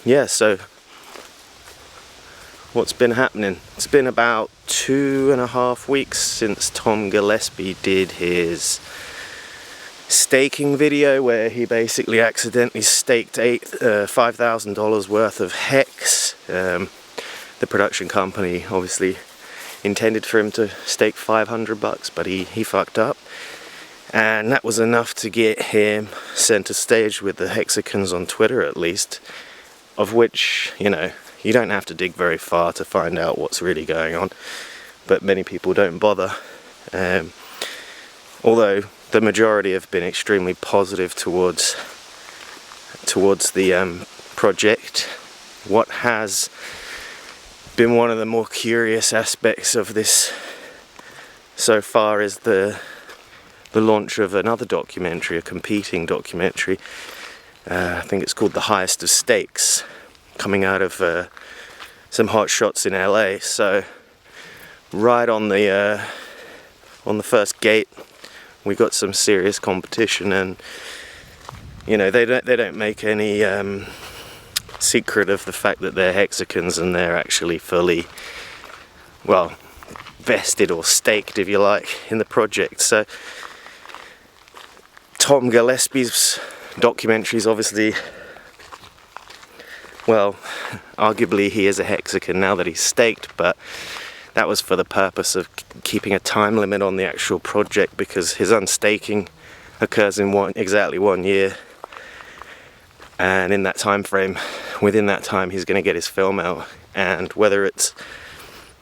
yeah, so what's been happening? It's been about 2.5 weeks since Tom Gillespie did his staking video, where he basically accidentally staked $5,000 worth of Hex. The production company obviously intended for him to stake $500, but he fucked up, and that was enough to get him center stage with the Hexicans on Twitter, at least, of which, you know, you don't have to dig very far to find out what's really going on, but many people don't bother. Although the majority have been extremely positive towards the project. What has been one of the more curious aspects of this so far is the launch of another documentary, a competing documentary. I think it's called The Highest of Stakes, coming out of some hot shots in LA. So right on the first gate, we got some serious competition, and you know, they don't make any secret of the fact that they're Hexicans, and they're actually fully, well, vested or staked, if you like, in the project. So Tom Gillespie's documentary is obviously, well, arguably he is a Hexican now that he's staked, but that was for the purpose of keeping a time limit on the actual project, because his unstaking occurs in exactly 1 year, and in that time frame, within that time, he's going to get his film out. And whether it's,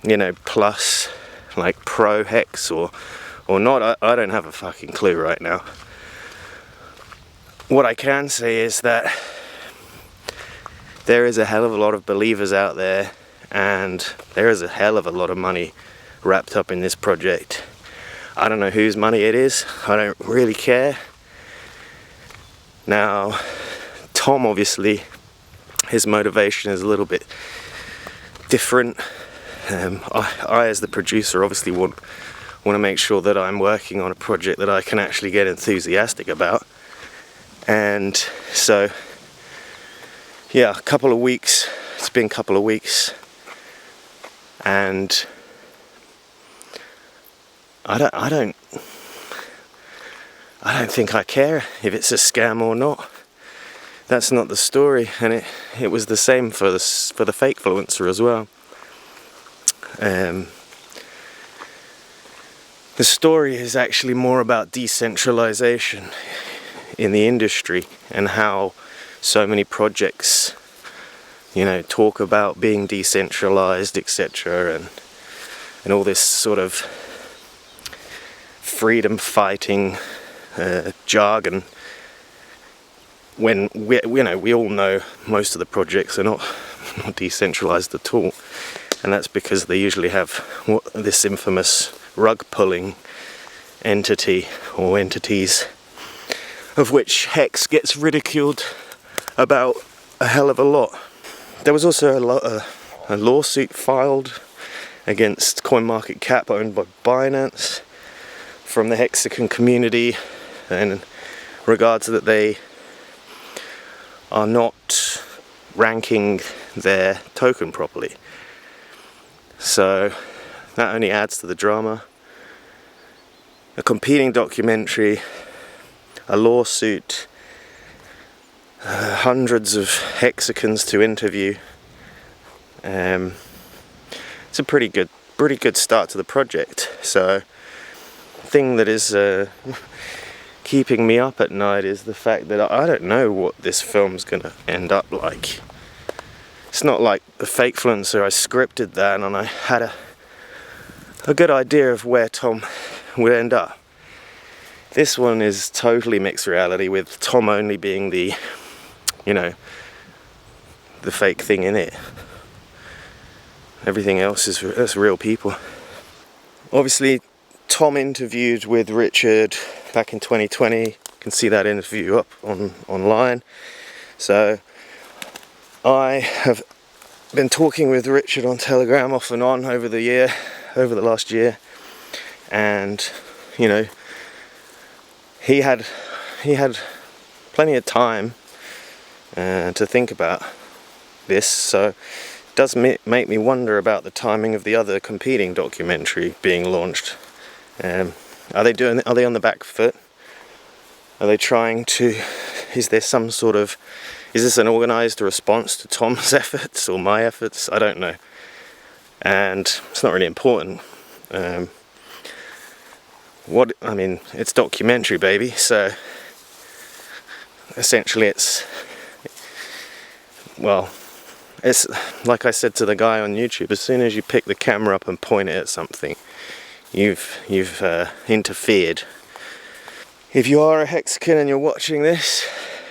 you know, plus like pro Hex or not, I don't have a fucking clue right now. What I can say is that there is a hell of a lot of believers out there, and there is a hell of a lot of money wrapped up in this project. I don't know whose money it is. I don't really care. Now, Tom, obviously, his motivation is a little bit different. I, as the producer, obviously want to make sure that I'm working on a project that I can actually get enthusiastic about. And so, yeah, it's been a couple of weeks, and I don't think I care if it's a scam or not. That's not the story, and it was the same for the fake influencer as well. The story is actually more about decentralization in the industry, and how so many projects, you know, talk about being decentralized, etc., and all this sort of freedom fighting jargon, when we all know most of the projects are not decentralized at all, and that's because they usually have this infamous rug pulling entity or entities, of which Hex gets ridiculed about a hell of a lot. There was also a lawsuit filed against CoinMarketCap, owned by Binance, from the Hexican community, in regards that they are not ranking their token properly. So that only adds to the drama. A competing documentary, a lawsuit, hundreds of Hexicans to interview. It's a pretty good start to the project. So the thing that is keeping me up at night is the fact that I don't know what this film's gonna end up like. It's not like the fake influencer. I scripted that and I had a good idea of where Tom would end up. This one is totally mixed reality, with Tom only being the, you know, the fake thing in it. Everything else that's real people. Obviously, Tom interviewed with Richard back in 2020. You can see that interview up online. So I have been talking with Richard on Telegram off and on over the last year, and you know, he had plenty of time to think about this, so it does make me wonder about the timing of the other competing documentary being launched. Are they on the back foot? Are they trying to, is this an organised response to Tom's efforts or my efforts? I don't know. And it's not really important. It's documentary, baby, so essentially it's like I said to the guy on YouTube, as soon as you pick the camera up and point it at something, you've interfered. If you are a Hexican and you're watching this,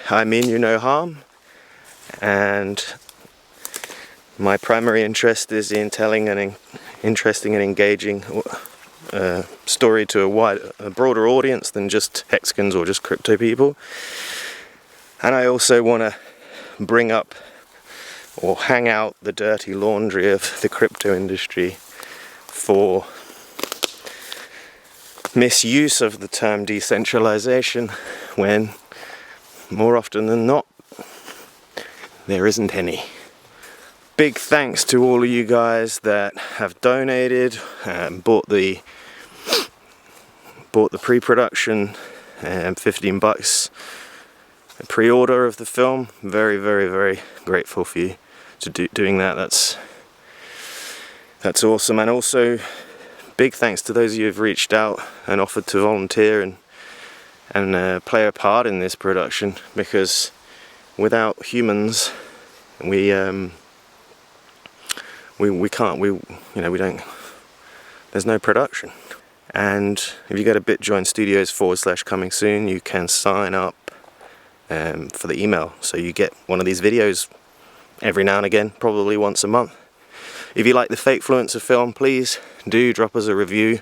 I mean you no harm, and my primary interest is in telling an interesting and engaging story to a broader audience than just Hexicans or just crypto people. And I also want to bring up or hang out the dirty laundry of the crypto industry for misuse of the term decentralization, when more often than not there isn't any. Big thanks to all of you guys that have donated and bought the pre-production and $15 pre-order of the film. Very, very, very grateful for you to doing that. That's awesome. And also big thanks to those of you who've reached out and offered to volunteer and play a part in this production, because without humans we don't, there's no production. And if you go to Bitjoin Studios /coming soon, you can sign up for the email, so you get one of these videos every now and again, probably once a month. If you like the Fakefluencer film, please do drop us a review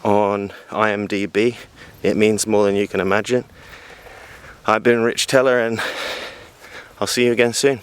on IMDb. It means more than you can imagine. I've been Rich Teller, and I'll see you again soon.